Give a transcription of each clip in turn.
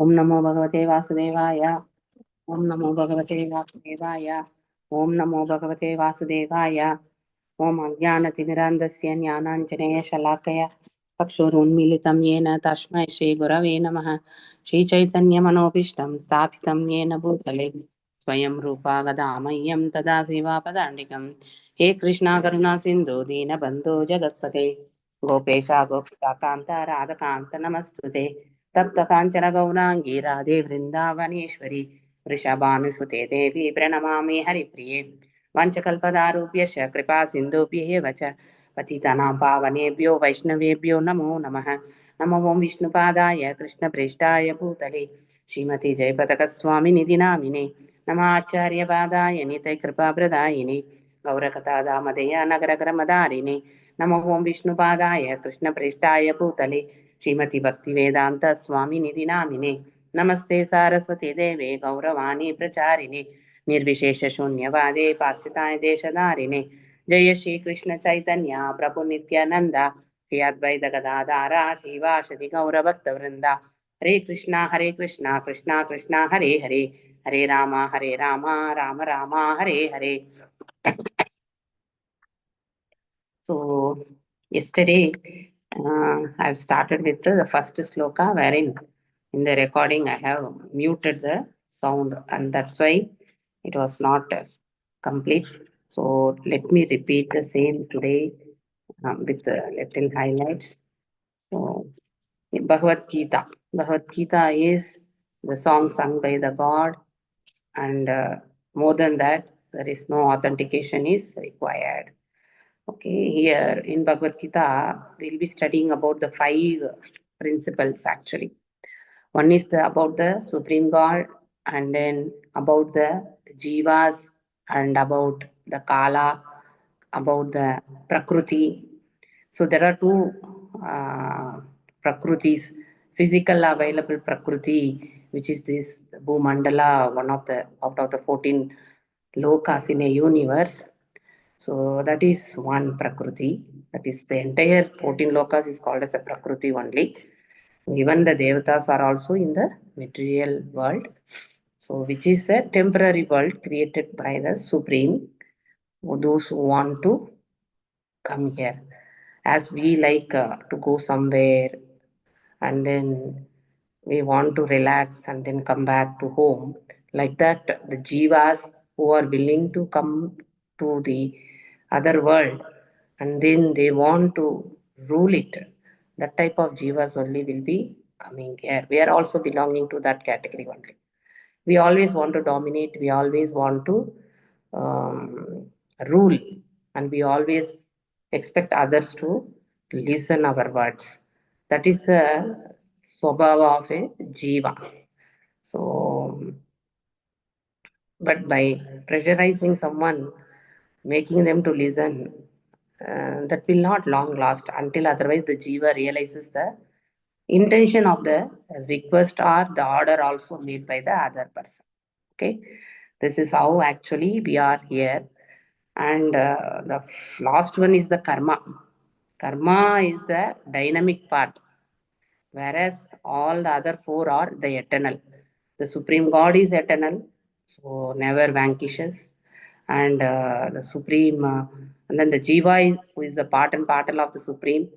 ओम नमो भगवते वासुदेवाय। ओम नमो भगवते वासुदेवाय। ओम नमो भगवते वासुदेवाय। ओम अज्ञानतिमिरान्धस्य ज्ञानाञ्जनेयशलाकया चक्षुरुन्मीलितं येन तस्मै श्रीगुरवे नमः। श्रीचैतन्यमनोभीष्टं स्थापितं येन भूतले स्वयं रूपा गदामह्यं तदा सेवापदाण्डिकं। हे कृष्णा करुणा सिन्धु दीनबन्धो जगत्पते गोपेशा गोपिकान्त राधकान्त नमस्तुते। तप्त काञ्चन गौराङ्गी राधे वृन्दावनेश्वरी वृषभानुसुते देवी प्रणमामि हरिप्रिये। वंशकल्पदारुभ्यश्च कृपा सिन्धुभ्येव च पतितानां पावनेभ्यो वैष्णवेभ्यो नमो नमः। नमो ओं विष्णुपादाय कृष्णप्रेष्ठाय भूतले श्रीमती जयपताकस्वामिनिधि नामिने नमः आचार्यपादाय नितयकृपाप्रदायिने गौरकथादामदया नगरक्रमदारिणे नमो ओं विष्णुपादाय कृष्णप्रेष्ठाय भूतले श्रीमती भक्तिवेदांत स्वामिनिधि नामिने नमस्ते सारस्वती देवे गौरवाणी प्रचारिणे निर्विशेष शून्यवादे पाश्चात्य देशधारिणे जय श्री कृष्ण चैतन्य प्रभु नित्यानंद श्री अद्वैत गदाधारा श्रीवासदि गौरभक्त वृंदा हरे Krishna Krishna Krishna Hare Hare Hare Ram Ram Ram Hare Hare. So yesterday I've started with the first sloka wherein in the recording I have muted the sound and that's why it was not complete. So let me repeat the same today with the little highlights. So Bhagavad Gita. Bhagavad Gita is the song sung by the God and more than that there is no authentication is required. Okay, here in Bhagavad Gita, we'll be studying about the five principles actually. One is about the Supreme God, and then about the Jivas, and about the Kala, about the Prakriti. So there are two Prakrutis, physical available Prakriti, which is this Bhumandala, one of the out of the 14 lokas in a universe. So that is one Prakriti. That is the entire 14 lokas is called as a Prakriti only. Even the Devatas are also in the material world. So which is a temporary world created by the Supreme, those who want to come here. As we like to go somewhere and then we want to relax and then come back to home. Like that, the jivas who are willing to come to the other world and then they want to rule it, that type of jivas only will be coming here. We are also belonging to that category only. We always want to dominate, we always want to rule, and we always expect others to listen our words. That is the swabhava of a jiva. So, but by pressurizing someone, making them to listen, that will not long last until otherwise the jiva realizes the intention of the request or the order also made by the other person. Okay, this is how actually we are here. And the last one is the karma. Karma is the dynamic part, whereas all the other four are the eternal. The Supreme God is eternal, so never vanishes. And the Supreme, and then the Jiva, who is the part and parcel of the Supreme.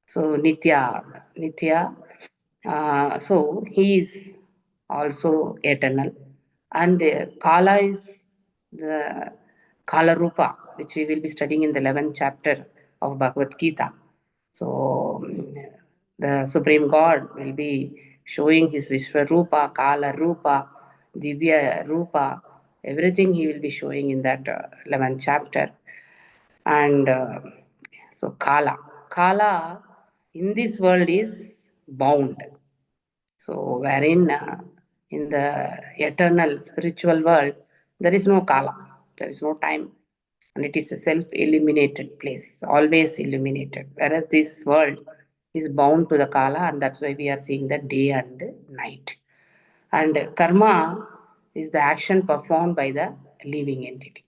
So Nitya. So he is also eternal. And Kala is the Kala Rupa, which we will be studying in the 11th chapter of Bhagavad Gita. So the Supreme God will be showing his Vishwarupa, Kala Rupa, Divya Rupa, everything he will be showing in that 11th chapter. And so Kala in this world is bound. So wherein in the eternal spiritual world, there is no Kala, there is no time. And it is a self-illuminated place, always illuminated. Whereas this world is bound to the Kala, and that's why we are seeing the day and night. And karma is the action performed by the living entity.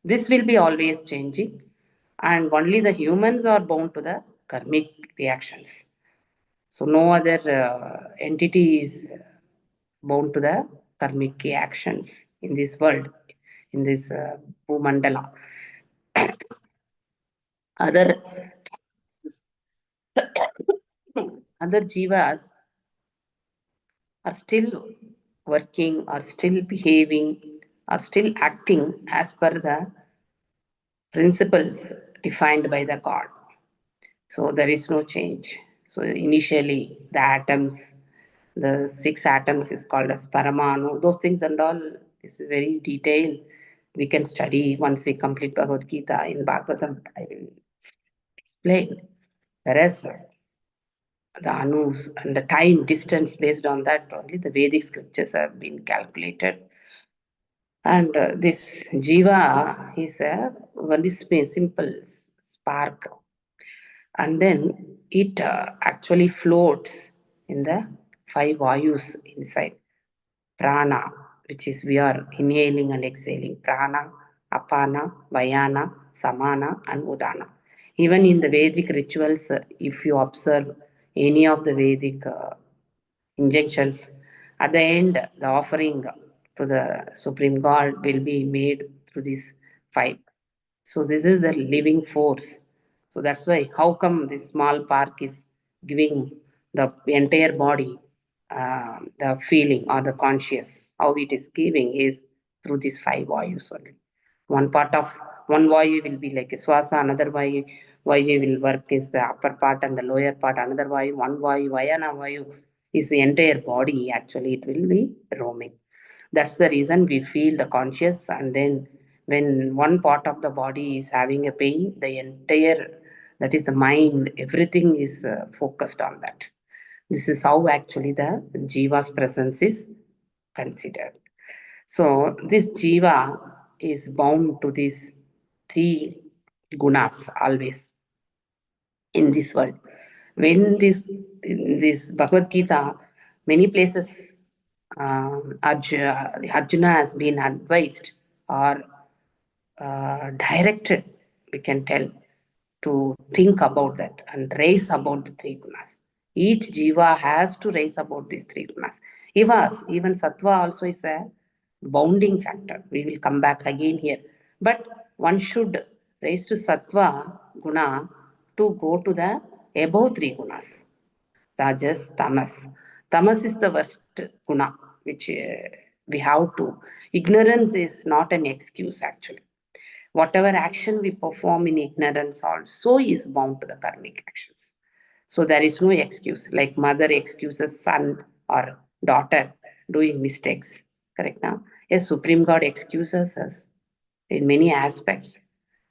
This will be always changing, and only the humans are bound to the karmic reactions. So no other entity is bound to the karmic actions in this world, in this Bhumandala. Other other jivas are still working, are still behaving, are still acting as per the principles defined by the God. So there is no change. So initially, the atoms, the six atoms is called as Paramanu. Those things and all is very detailed. We can study once we complete Bhagavad Gita in Bhagavatam. I will explain. Whereas the anus and the time distance based on that only the Vedic scriptures have been calculated. And this jiva is a very simple spark, and then it actually floats in the five vayus inside prana, which is we are inhaling and exhaling prana, apana, vayana, samana, and udana. Even in the Vedic rituals, if you observe any of the Vedic injunctions, at the end, the offering to the Supreme God will be made through these five. So this is the living force. So that's why how come this small park is giving the entire body the feeling or the conscious, how it is giving is through these five vayus only. One part of one vayu will be like a swasa, another vayu will work is the upper part and the lower part, another vayu, one vayu, vayana vayu is the entire body actually it will be roaming. That's the reason we feel the conscious, and then when one part of the body is having a pain, the entire, that is the mind, everything is focused on that. This is how actually the jiva's presence is considered. So this jiva is bound to these three gunas always in this world. When this in this Bhagavad Gita, many places Arjuna has been advised or directed, we can tell, to think about that and raise about the three gunas. Each jiva has to raise about these three gunas. Even sattva also is a bounding factor. We will come back again here. But one should raise to sattva guna to go to the above three gunas. Rajas, Tamas. Tamas is the worst guna which we have to. Ignorance is not an excuse actually. Whatever action we perform in ignorance also is bound to the karmic actions. So there is no excuse, like mother excuses son or daughter doing mistakes. Correct now? Yes, Supreme God excuses us in many aspects,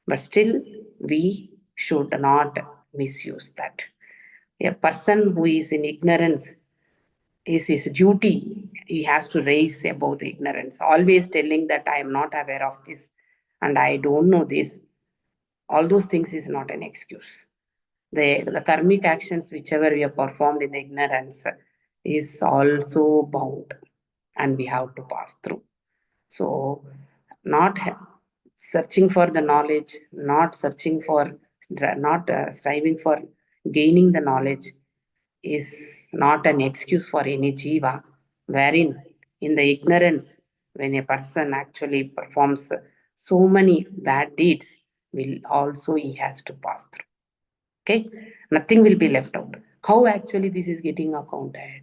but still we should not misuse that. A person who is in ignorance is his duty. He has to raise above the ignorance, always telling that I am not aware of this and I don't know this. All those things is not an excuse. The karmic actions, whichever we have performed in the ignorance, is also bound and we have to pass through. So, not searching for the knowledge, not searching for, not striving for gaining the knowledge is not an excuse for any jiva, wherein in the ignorance, when a person actually performs so many bad deeds, will also he has to pass through. Okay, nothing will be left out. How actually this is getting accounted?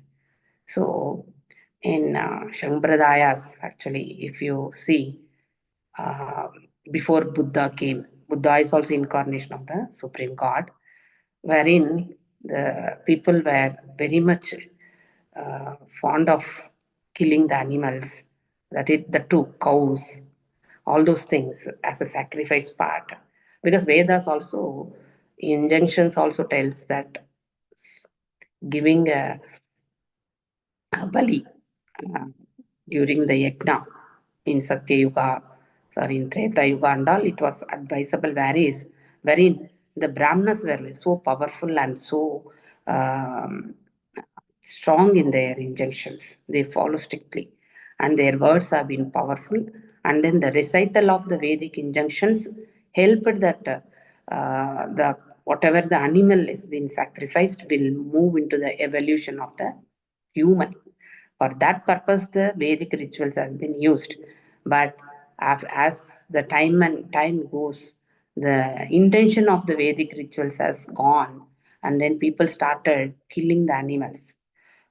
So, in Shampradayas, actually, if you see, uh, before Buddha came, Buddha is also incarnation of the Supreme God, wherein the people were very much fond of killing the animals, that is the two cows, all those things as a sacrifice part. Because Vedas also, injunctions also tells that giving a bali uh, during the yajna in Satya Yuga, sorry, in Treta Yuga and all, it was advisable wherein the Brahmanas were so powerful and so um, strong in their injunctions. They follow strictly, and their words have been powerful. And then the recital of the Vedic injunctions helped that the whatever the animal is being sacrificed will move into the evolution of the human. For that purpose, the Vedic rituals have been used. But as the time goes, the intention of the Vedic rituals has gone, and then people started killing the animals.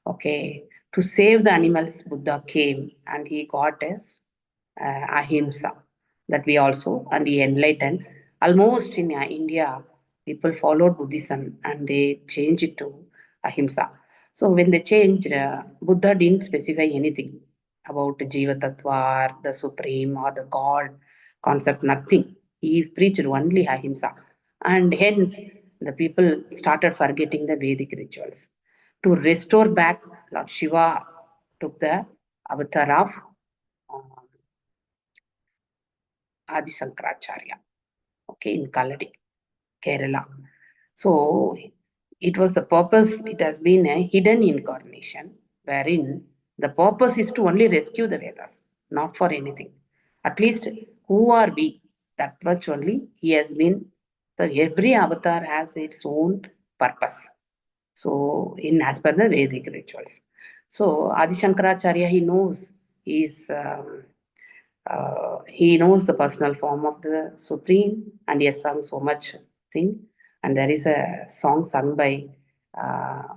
Okay, to save the animals, Buddha came and he got us ahimsa, that we also, and he enlightened. Almost in India, people followed Buddhism and they changed it to ahimsa. So when they changed, Buddha didn't specify anything about Jiva Tattva or the Supreme or the God concept, nothing. He preached only ahimsa. And hence, the people started forgetting the Vedic rituals. To restore back, Lord Shiva took the avatar of uh, Adi Sankaracharya, okay, in Kaladi, Kerala. So it was the purpose, it has been a hidden incarnation wherein the purpose is to only rescue the Vedas, not for anything. At least who are we? That much only he has been. So every avatar has its own purpose. So in as per the Vedic rituals. So Adi Shankaracharya, he knows the personal form of the Supreme, and he has sung so much thing. And there is a song sung by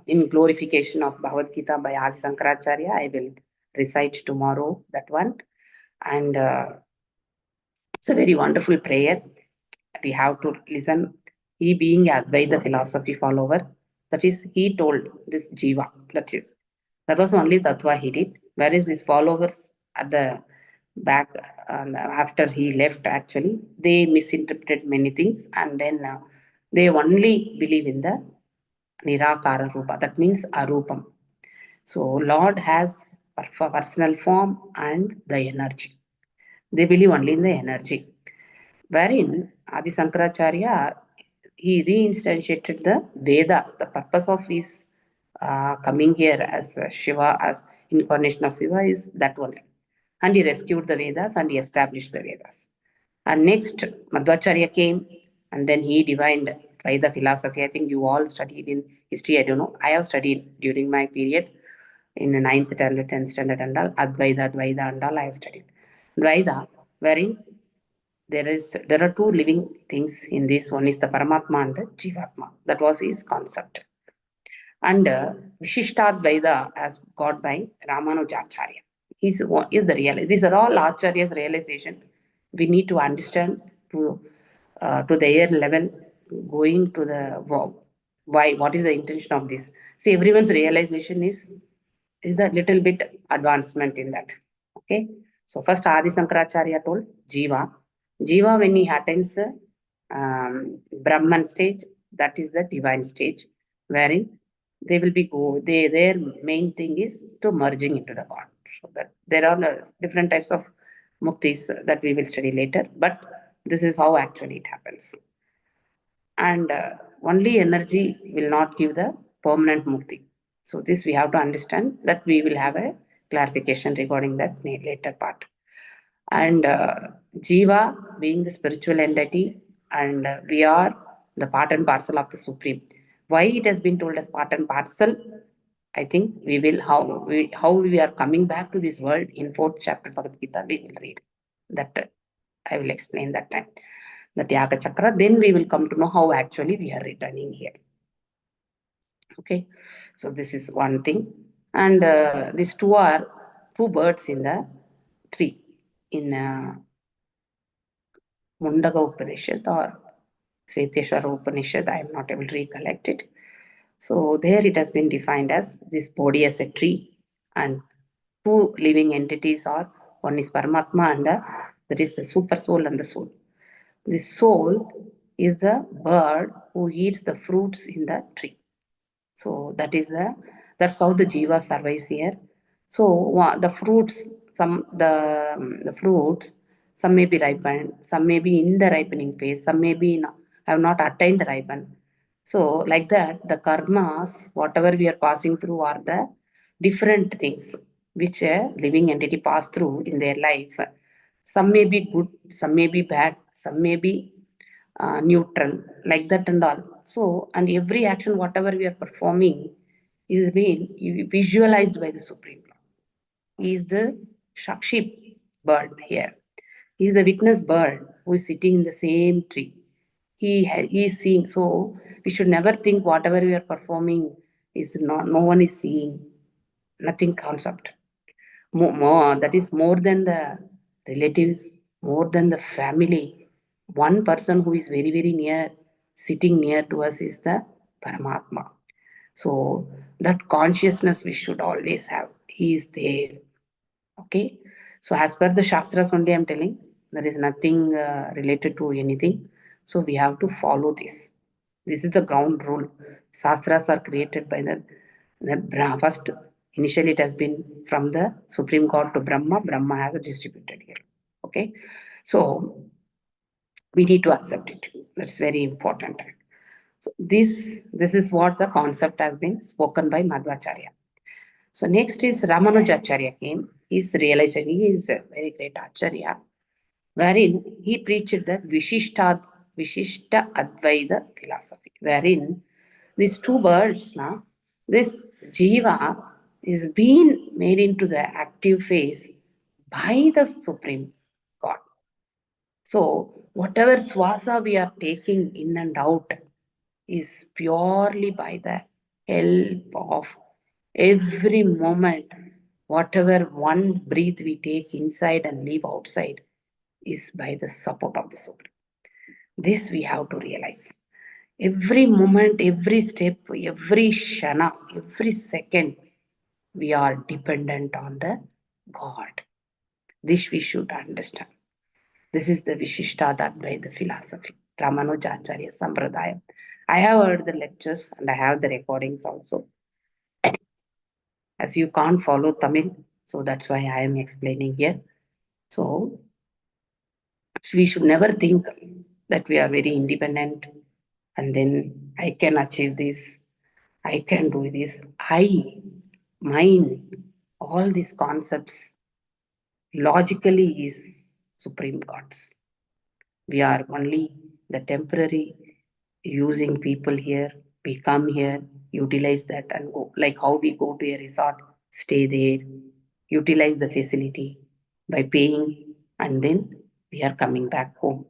in glorification of Bhagavad Gita by Adi Sankaracharya. I will recite tomorrow that one, and it's a very wonderful prayer. We have to listen. He being Advaita philosophy follower, that is, he told this Jiva, that was only Tattva he did, whereas his followers at the back, after he left, actually, they misinterpreted many things, and then they only believe in the Nirakara Rupa, that means Arupam. So, Lord has personal form and the energy. They believe only in the energy. Wherein Adi Sankaracharya, he reinstantiated the Vedas. The purpose of his coming here as Shiva, as incarnation of Shiva, is that only. And he rescued the Vedas and he established the Vedas. And next, Madhvacharya came and then he divined by the philosophy. I think you all studied in history. I don't know. I have studied during my period in the 9th, 10th standard and all. Advaita and all I have studied. Dvaita, wherein there are two living things in this. One is the Paramatma and the Jivatma. That was his concept. And Vishishtadvaita as got by Ramanujacharya. Is the real. These are all Acharya's realization. We need to understand to their level, going to the why, what is the intention of this. See, everyone's realization is a little bit advancement in that. Okay. So first Adi Sankaracharya told Jiva. Jiva, when he attains Brahman stage, that is the divine stage, wherein they will be their main thing is to merging into the God. So that there are different types of muktis that we will study later, but this is how actually it happens. And only energy will not give the permanent mukti. So this we have to understand, that we will have a clarification regarding that later part. And Jiva being the spiritual entity, and we are the part and parcel of the Supreme. Why it has been told as part and parcel? I think we will how we are coming back to this world in fourth chapter Bhagavad Gita. We will read that. I will explain that time. The Tyaga Chakra. Then we will come to know how actually we are returning here. Okay, so this is one thing, and these two are two birds in the tree in Mundaka Upanishad or Sveteshwara Upanishad. I am not able to recollect it. So there it has been defined as this body as a tree, and two living entities are, one is Paramatma and that is the super soul and the soul. The soul is the bird who eats the fruits in the tree. So that's how the jiva survives here. So the fruits, the fruits, some may be ripened, some may be in the ripening phase, some may be have not attained the ripen. So like that, the karmas, whatever we are passing through, are the different things which a living entity pass through in their life. Some may be good, some may be bad, some may be neutral, like that and all. So, and every action, whatever we are performing, is being visualized by the Supreme Lord. He is the Shakshi bird here. He is the witness bird who is sitting in the same tree. He is seeing. So we should never think whatever we are performing is not, no one is seeing, nothing concept. That is more than the relatives, more than the family. One person who is very, very near, sitting near to us is the Paramatma. So that consciousness we should always have. He is there. Okay. So as per the Shastras only I'm telling, there is nothing related to anything. So we have to follow this. This is the ground rule. Shastras are created by the first. Initially, it has been from the Supreme God to Brahma. Brahma has distributed here. Okay. So we need to accept it. That's very important. So this is what the concept has been spoken by Madhvacharya. So next is Ramanujacharya came. His realization, he is a very great Acharya, wherein he preached the Vishishta Advaita philosophy, wherein these two birds, now, this Jiva is being made into the active phase by the Supreme God. So whatever swasa we are taking in and out is purely by the help of every moment. Whatever one breath we take inside and leave outside is by the support of the Supreme. This we have to realize. Every moment, every step, every shana, every second, we are dependent on the God. This we should understand. This is the Vishishtadadvaita philosophy, Ramanujacharya Sampradaya. I have heard the lectures and I have the recordings also. As you can't follow Tamil, so that's why I am explaining here. So we should never think that we are very independent and then I can achieve this, I can do this. Mine, all these concepts logically is Supreme God's. We are only the temporary using people here. We come here, utilize that and go. Like how we go to a resort, stay there, utilize the facility by paying, and then we are coming back home.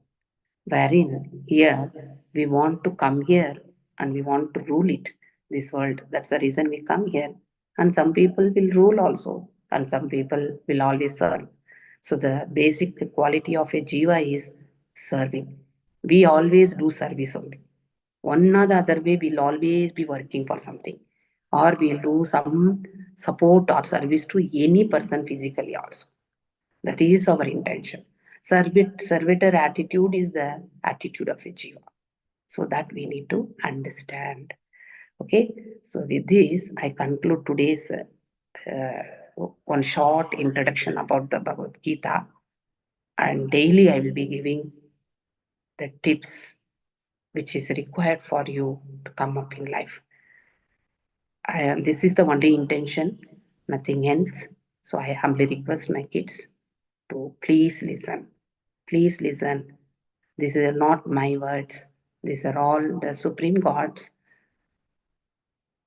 Wherein here we want to come here and we want to rule it, this world. That's the reason we come here. And some people will rule also, and some people will always serve. So the basic quality of a jiva is serving. We always do service only. One or the other way, we'll always be working for something, or we'll do some support or service to any person physically also. That is our intention. Servitor attitude is the attitude of a jiva. So that we need to understand. Okay. So with this, I conclude today's one short introduction about the Bhagavad Gita. And daily I will be giving the tips which is required for you to come up in life. This is the only intention, nothing else. So I humbly request my kids to please listen. Please listen. These are not my words. These are all the Supreme God's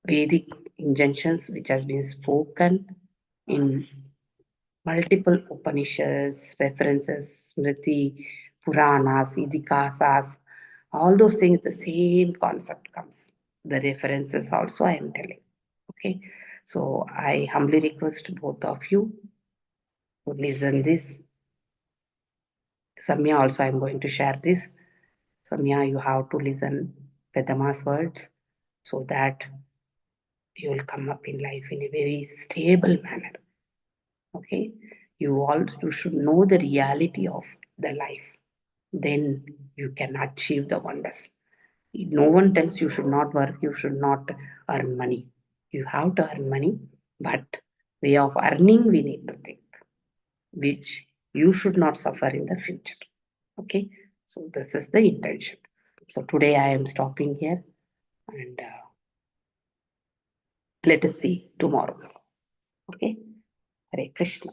Vedic injunctions which has been spoken in multiple Upanishads, references, Smriti, Puranas, Idikasas, all those things, the same concept comes. The references also I am telling. Okay. So I humbly request both of you to listen this. Samya also I am going to share this. Samya, you have to listen Vedama's words so that you will come up in life in a very stable manner. Okay. You should know the reality of the life. Then you can achieve the wonders. No one tells you should not work, you should not earn money. You have to earn money, but way of earning we need to think, which you should not suffer in the future. Okay, so this is the intention. So today I am stopping here and let us see tomorrow. Okay, Hare Krishna.